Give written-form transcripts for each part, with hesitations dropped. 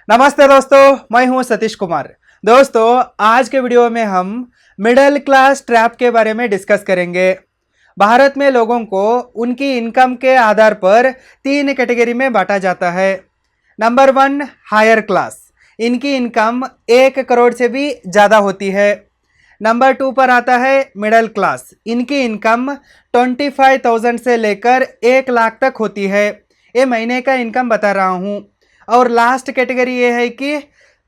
नमस्ते दोस्तों, मैं हूं सतीश कुमार। दोस्तों, आज के वीडियो में हम मिडिल क्लास ट्रैप के बारे में डिस्कस करेंगे। भारत में लोगों को उनकी इनकम के आधार पर 3 कैटेगरी में बांटा जाता है। Number 1, higher class. इनकी इनकम 1 करोड़ से भी ज़्यादा होती है। नंबर 2 पर आता है मिडिल क्लास। इनकी इनकम 25,000 से लेकर 1 लाख तक होती है। ये महीने का इनकम बता रहा हूँ। और लास्ट कैटेगरी ये है कि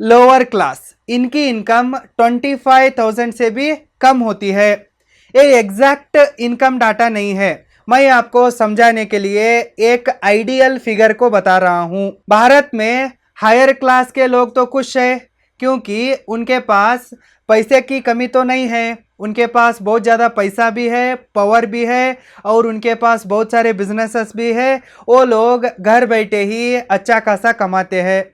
लोअर क्लास। इनकी इनकम 25,000 से भी कम होती है। ये एग्जैक्ट इनकम डाटा नहीं है, मैं आपको समझाने के लिए एक आइडियल फिगर को बता रहा हूँ। भारत में हायर क्लास के लोग तो खुश है क्योंकि उनके पास पैसे की कमी तो नहीं है। उनके पास बहुत ज़्यादा पैसा भी है, पावर भी है और उनके पास बहुत सारे बिजनेसेस भी है। वो लोग घर बैठे ही अच्छा खासा कमाते हैं,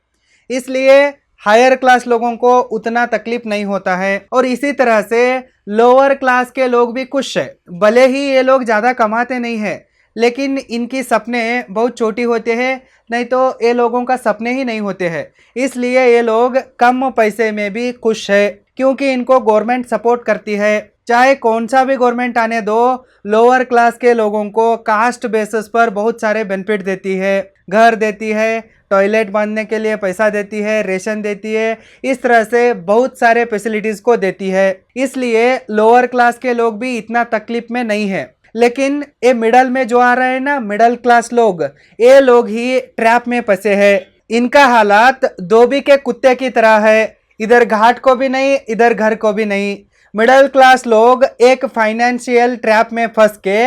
इसलिए हायर क्लास लोगों को उतना तकलीफ नहीं होता है। और इसी तरह से लोअर क्लास के लोग भी खुश है। भले ही ये लोग ज़्यादा कमाते नहीं है, लेकिन इनकी सपने बहुत छोटी होते हैं, नहीं तो ये लोगों का सपने ही नहीं होते हैं। इसलिए ये लोग कम पैसे में भी खुश है क्योंकि इनको गवर्नमेंट सपोर्ट करती है। चाहे कौन सा भी गवर्नमेंट आने दो, लोअर क्लास के लोगों को कास्ट बेसिस पर बहुत सारे बेनिफिट देती है। घर देती है, टॉयलेट बांधने के लिए पैसा देती है, रेशन देती है, इस तरह से बहुत सारे फैसिलिटीज़ को देती है। इसलिए लोअर क्लास के लोग भी इतना तकलीफ में नहीं है। लेकिन ये मिडल में जो आ रहे हैं ना, मिडिल क्लास लोग, ये लोग ही ट्रैप में फंसे हैं। इनका हालात धोबी के कुत्ते की तरह है, इधर घाट को भी नहीं, इधर घर को भी नहीं। मिडिल क्लास लोग एक फाइनेंशियल ट्रैप में फंस के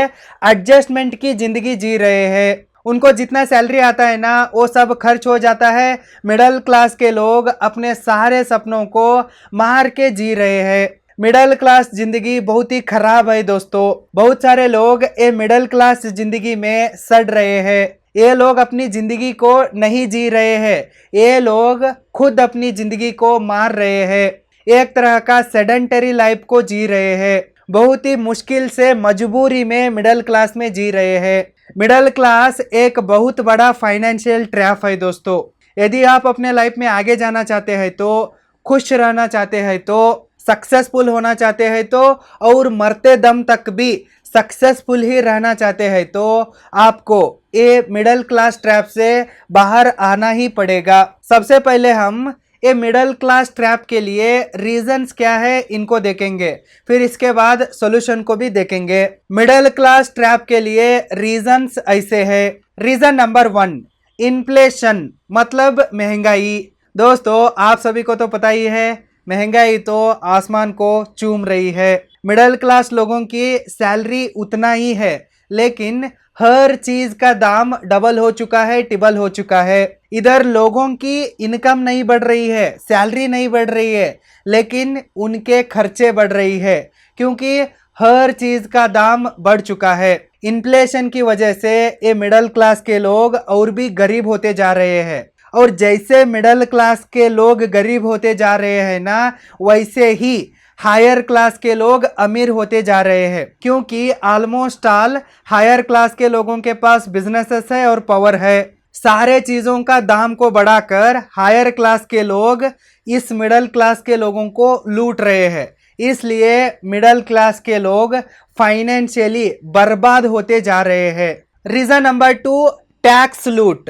एडजस्टमेंट की जिंदगी जी रहे हैं। उनको जितना सैलरी आता है ना, वो सब खर्च हो जाता है। मिडिल क्लास के लोग अपने सारे सपनों को मार के जी रहे हैं। मिडिल क्लास जिंदगी बहुत ही खराब है दोस्तों। बहुत सारे लोग ये मिडिल क्लास जिंदगी में सड़ रहे हैं। ये लोग अपनी जिंदगी को नहीं जी रहे हैं, ये लोग खुद अपनी जिंदगी को मार रहे हैं। एक तरह का सेडेंटरी लाइफ को जी रहे हैं। बहुत ही मुश्किल से मजबूरी में मिडिल क्लास में जी रहे हैं। मिडिल क्लास एक बहुत बड़ा फाइनेंशियल ट्रैप है दोस्तों। यदि आप अपने लाइफ में आगे जाना चाहते हैं, तो खुश रहना चाहते हैं, तो सक्सेसफुल होना चाहते हैं, तो और मरते दम तक भी सक्सेसफुल ही रहना चाहते हैं, तो आपको ये मिडिल क्लास ट्रैप से बाहर आना ही पड़ेगा। सबसे पहले हम ये मिडिल क्लास ट्रैप के लिए रीजंस क्या है इनको देखेंगे, फिर इसके बाद सॉल्यूशन को भी देखेंगे। मिडिल क्लास ट्रैप के लिए रीजंस ऐसे है। रीजन नंबर 1, इन्फ्लेशन, मतलब महंगाई। दोस्तों, आप सभी को तो पता ही है, महंगाई तो आसमान को चूम रही है। मिडिल क्लास लोगों की सैलरी उतना ही है, लेकिन हर चीज का दाम डबल हो चुका है, ट्रिपल हो चुका है। इधर लोगों की इनकम नहीं बढ़ रही है, सैलरी नहीं बढ़ रही है, लेकिन उनके खर्चे बढ़ रही है क्योंकि हर चीज का दाम बढ़ चुका है। इन्फ्लेशन की वजह से ये मिडिल क्लास के लोग और भी गरीब होते जा रहे हैं। और जैसे मिडिल क्लास के लोग गरीब होते जा रहे हैं ना, वैसे ही हायर क्लास के लोग अमीर होते जा रहे हैं क्योंकि ऑलमोस्ट ऑल हायर क्लास के लोगों के पास बिजनेसेस है और पावर है। सारे चीज़ों का दाम को बढ़ाकर हायर क्लास के लोग इस मिडिल क्लास के लोगों को लूट रहे हैं। इसलिए मिडिल क्लास के लोग फाइनेंशियली बर्बाद होते जा रहे हैं। रीजन नंबर 2, टैक्स लूट।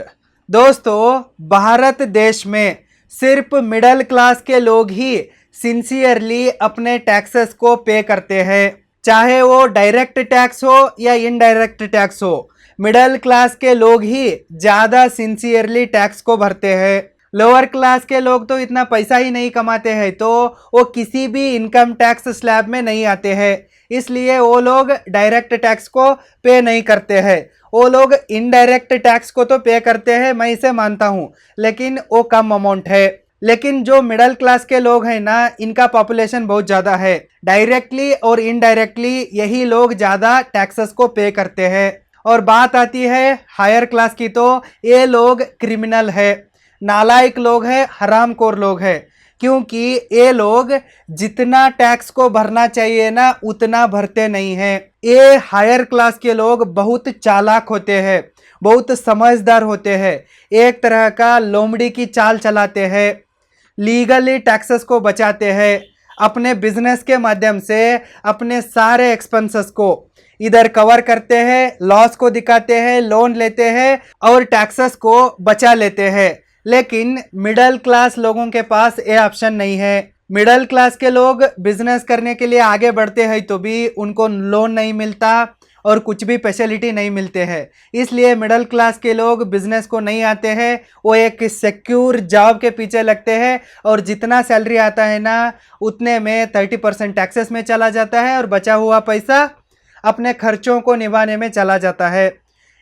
दोस्तों, भारत देश में सिर्फ मिडिल क्लास के लोग ही सिंसियरली अपने टैक्सेस को पे करते हैं, चाहे वो डायरेक्ट टैक्स हो या इनडायरेक्ट टैक्स हो। मिडिल क्लास के लोग ही ज़्यादा सिंसियरली टैक्स को भरते हैं। लोअर क्लास के लोग तो इतना पैसा ही नहीं कमाते हैं, तो वो किसी भी इनकम टैक्स स्लैब में नहीं आते हैं, इसलिए वो लोग डायरेक्ट टैक्स को पे नहीं करते हैं। वो लोग इनडायरेक्ट टैक्स को तो पे करते हैं, मैं इसे मानता हूँ, लेकिन वो कम अमाउंट है। लेकिन जो मिडिल क्लास के लोग हैं ना, इनका पॉपुलेशन बहुत ज़्यादा है। डायरेक्टली और इनडायरेक्टली यही लोग ज़्यादा टैक्सेस को पे करते हैं। और बात आती है हायर क्लास की, तो ये लोग क्रिमिनल है, नालायक लोग हैं, हरामखोर लोग हैं, क्योंकि ये लोग जितना टैक्स को भरना चाहिए ना, उतना भरते नहीं हैं। ये हायर क्लास के लोग बहुत चालाक होते हैं। बहुत समझदार होते हैं, एक तरह का लोमड़ी की चाल चलाते हैं, लीगली टैक्सेस को बचाते हैं, अपने बिजनेस के माध्यम से अपने सारे एक्सपेंसेस को इधर कवर करते हैं, लॉस को दिखाते हैं, लोन लेते हैं और टैक्सेस को बचा लेते हैं। लेकिन मिडिल क्लास लोगों के पास ये ऑप्शन नहीं है। मिडिल क्लास के लोग बिजनेस करने के लिए आगे बढ़ते हैं तो भी उनको लोन नहीं मिलता और कुछ भी फैसिलिटी नहीं मिलते हैं। इसलिए मिडिल क्लास के लोग बिजनेस को नहीं आते हैं, वो एक सिक्योर जॉब के पीछे लगते हैं और जितना सैलरी आता है ना उतने में 30% टैक्सेस में चला जाता है और बचा हुआ पैसा अपने खर्चों को निभाने में चला जाता है।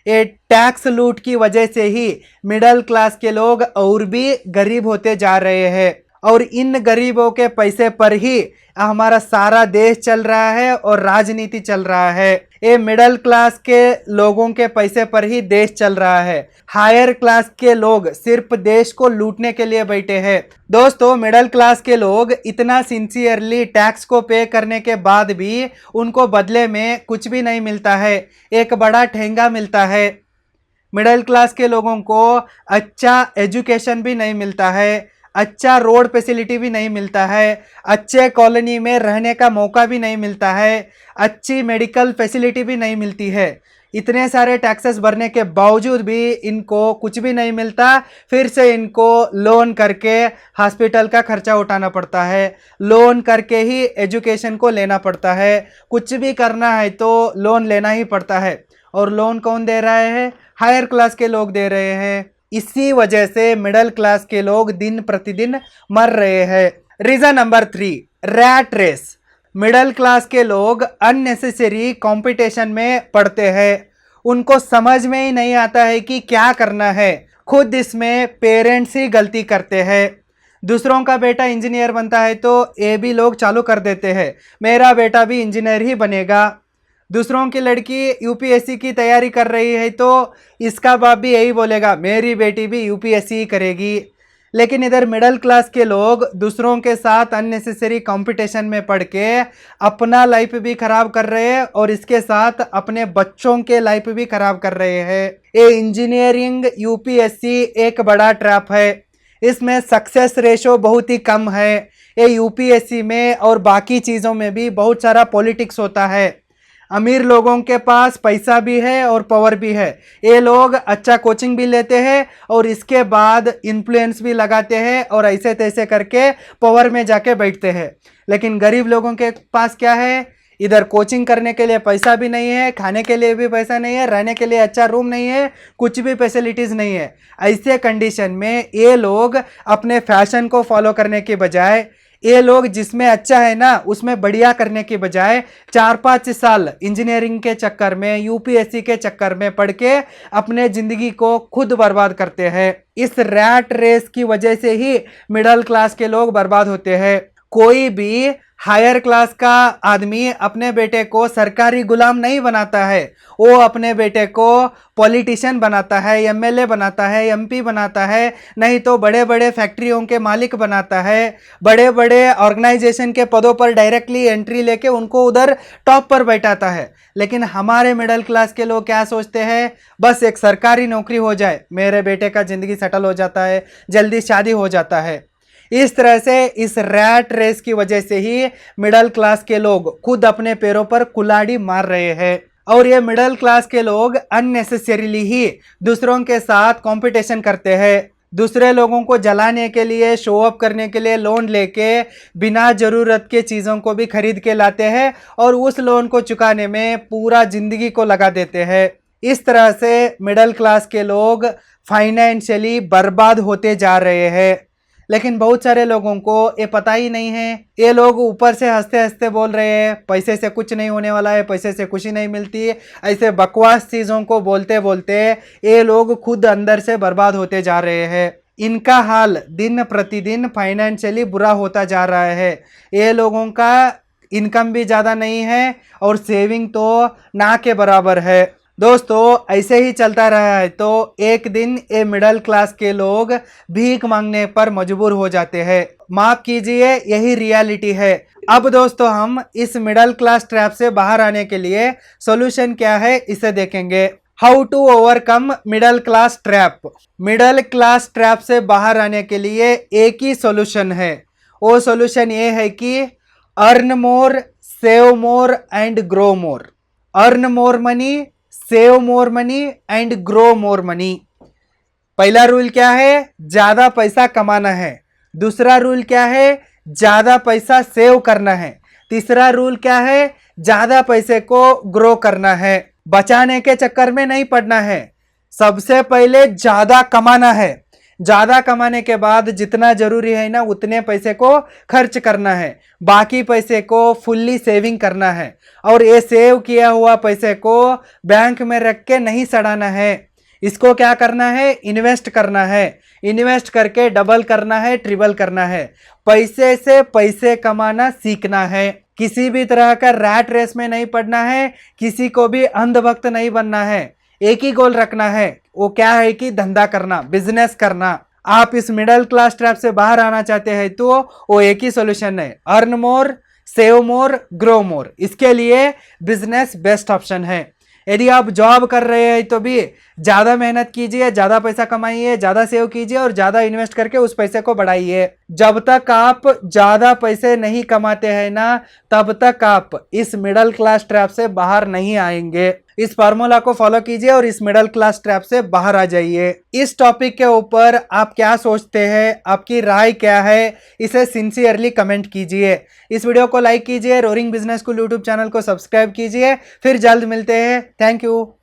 ये टैक्स लूट की वजह से ही मिडिल क्लास के लोग और भी गरीब होते जा रहे हैं और इन गरीबों के पैसे पर ही हमारा सारा देश चल रहा है और राजनीति चल रहा है। ये मिडिल क्लास के लोगों के पैसे पर ही देश चल रहा है। हायर क्लास के लोग सिर्फ देश को लूटने के लिए बैठे हैं। दोस्तों, मिडिल क्लास के लोग इतना सिंसियरली टैक्स को पे करने के बाद भी उनको बदले में कुछ भी नहीं मिलता है, एक बड़ा ठेंगा मिलता है। मिडिल क्लास के लोगों को अच्छा एजुकेशन भी नहीं मिलता है, अच्छा रोड फैसिलिटी भी नहीं मिलता है, अच्छे कॉलोनी में रहने का मौका भी नहीं मिलता है, अच्छी मेडिकल फैसिलिटी भी नहीं मिलती है। इतने सारे टैक्सेस भरने के बावजूद भी इनको कुछ भी नहीं मिलता, फिर से इनको लोन करके हॉस्पिटल का खर्चा उठाना पड़ता है, लोन करके ही एजुकेशन को लेना पड़ता है। कुछ भी करना है तो लोन लेना ही पड़ता है और लोन कौन दे रहा है? हायर क्लास के लोग दे रहे हैं। इसी वजह से मिडिल क्लास के लोग दिन प्रतिदिन मर रहे हैं। Reason number 3, rat race. Middle class के लोग अननेसेसरी कंपटीशन में पड़ते हैं, उनको समझ में ही नहीं आता है कि क्या करना है। खुद इसमें पेरेंट्स ही गलती करते हैं। दूसरों का बेटा इंजीनियर बनता है तो ये भी लोग चालू कर देते हैं, मेरा बेटा भी इंजीनियर ही बनेगा। दूसरों की लड़की यूपीएससी की तैयारी कर रही है तो इसका बाप भी यही बोलेगा, मेरी बेटी भी यूपीएससी ही करेगी। लेकिन इधर मिडिल क्लास के लोग दूसरों के साथ अननेसेसरी कंपटीशन में पड़ के अपना लाइफ भी खराब कर रहे हैं और इसके साथ अपने बच्चों के लाइफ भी खराब कर रहे हैं। ये इंजीनियरिंग यूपीएससी एक बड़ा ट्रैप है, इसमें सक्सेस रेशो बहुत ही कम है। ये यूपीएससी में और बाकी चीज़ों में भी बहुत सारा पॉलिटिक्स होता है। अमीर लोगों के पास पैसा भी है और पावर भी है, ये लोग अच्छा कोचिंग भी लेते हैं और इसके बाद इन्फ्लुएंस भी लगाते हैं और ऐसे तैसे करके पावर में जाके बैठते हैं। लेकिन गरीब लोगों के पास क्या है? इधर कोचिंग करने के लिए पैसा भी नहीं है, खाने के लिए भी पैसा नहीं है, रहने के लिए अच्छा रूम नहीं है, कुछ भी फैसिलिटीज़ नहीं है। ऐसे कंडीशन में ये लोग अपने फैशन को फॉलो करने के बजाय, ये लोग जिसमें अच्छा है ना उसमें बढ़िया करने के बजाय 4-5 साल इंजीनियरिंग के चक्कर में, यूपीएससी के चक्कर में पढ़ के अपने ज़िंदगी को खुद बर्बाद करते हैं। इस रैट रेस की वजह से ही मिडिल क्लास के लोग बर्बाद होते हैं। कोई भी हायर क्लास का आदमी अपने बेटे को सरकारी गुलाम नहीं बनाता है, वो अपने बेटे को पॉलिटिशियन बनाता है, एमएलए बनाता है, एमपी बनाता है, नहीं तो बड़े बड़े फैक्ट्रियों के मालिक बनाता है, बड़े बड़े ऑर्गेनाइजेशन के पदों पर डायरेक्टली एंट्री लेके उनको उधर टॉप पर बैठाता है। लेकिन हमारे मिडिल क्लास के लोग क्या सोचते हैं? बस एक सरकारी नौकरी हो जाए, मेरे बेटे का ज़िंदगी सेटल हो जाता है, जल्दी शादी हो जाता है। इस तरह से इस रैट रेस की वजह से ही मिडिल क्लास के लोग खुद अपने पैरों पर कुल्हाड़ी मार रहे हैं और ये मिडिल क्लास के लोग अननेसेसरीली ही दूसरों के साथ कंपटीशन करते हैं। दूसरे लोगों को जलाने के लिए, शो अप करने के लिए लोन लेके बिना ज़रूरत के चीज़ों को भी खरीद के लाते हैं और उस लोन को चुकाने में पूरा ज़िंदगी को लगा देते हैं। इस तरह से मिडिल क्लास के लोग फाइनेंशियली बर्बाद होते जा रहे हैं। लेकिन बहुत सारे लोगों को ये पता ही नहीं है। ये लोग ऊपर से हंसते हंसते बोल रहे हैं पैसे से कुछ नहीं होने वाला है, पैसे से खुशी नहीं मिलती, ऐसे बकवास चीज़ों को बोलते बोलते ये लोग खुद अंदर से बर्बाद होते जा रहे हैं। इनका हाल दिन प्रतिदिन फाइनेंशियली बुरा होता जा रहा है। ये लोगों का इनकम भी ज़्यादा नहीं है और सेविंग तो ना के बराबर है। दोस्तों, ऐसे ही चलता रहा है तो एक दिन ये मिडिल क्लास के लोग भीख मांगने पर मजबूर हो जाते हैं। माफ कीजिए, यही रियलिटी है। अब दोस्तों, हम इस मिडिल क्लास ट्रैप से बाहर आने के लिए सॉल्यूशन क्या है इसे देखेंगे। How to overcome middle class trap. Middle class trap से बाहर आने के लिए एक ही सॉल्यूशन है। वो सॉल्यूशन ये है कि earn more, save more and grow more. Earn more money, save more money and grow more money. पहला रूल क्या है? ज्यादा पैसा कमाना है। दूसरा रूल क्या है? ज्यादा पैसा सेव करना है। तीसरा रूल क्या है? ज्यादा पैसे को ग्रो करना है। बचाने के चक्कर में नहीं पड़ना है। सबसे पहले ज्यादा कमाना है। ज्यादा कमाने के बाद जितना जरूरी है ना उतने पैसे को खर्च करना है। बाकी पैसे को फुल्ली सेविंग करना है। और ये सेव किया हुआ पैसे को बैंक में रख के नहीं सड़ाना है। इसको क्या करना है? इन्वेस्ट करना है। इन्वेस्ट करके डबल करना है, ट्रिपल करना है। पैसे से पैसे कमाना सीखना है। किसी भी तरह का रैट रेस में नहीं पड़ना है। किसी को भी अंधभक्त नहीं बनना है। एक ही गोल रखना है, वो क्या है कि धंधा करना, बिजनेस करना। आप इस मिडिल क्लास ट्रैप से बाहर आना चाहते हैं तो वो एक ही सॉल्यूशन है, अर्न मोर, सेव मोर, ग्रो मोर। इसके लिए बिजनेस बेस्ट ऑप्शन है। यदि आप जॉब कर रहे हैं तो भी ज्यादा मेहनत कीजिए, ज्यादा पैसा कमाइए, ज्यादा सेव कीजिए और ज्यादा इन्वेस्ट करके उस पैसे को बढ़ाइए। जब तक आप ज्यादा पैसे नहीं कमाते हैं ना, तब तक आप इस मिडिल क्लास ट्रैप से बाहर नहीं आएंगे। इस फार्मूला को फॉलो कीजिए और इस मिडिल क्लास ट्रैप से बाहर आ जाइए। इस टॉपिक के ऊपर आप क्या सोचते हैं, आपकी राय क्या है, इसे सिंसियरली कमेंट कीजिए। इस वीडियो को लाइक कीजिए, roaring business school YouTube channel को सब्सक्राइब कीजिए। फिर जल्द मिलते हैं। Thank you.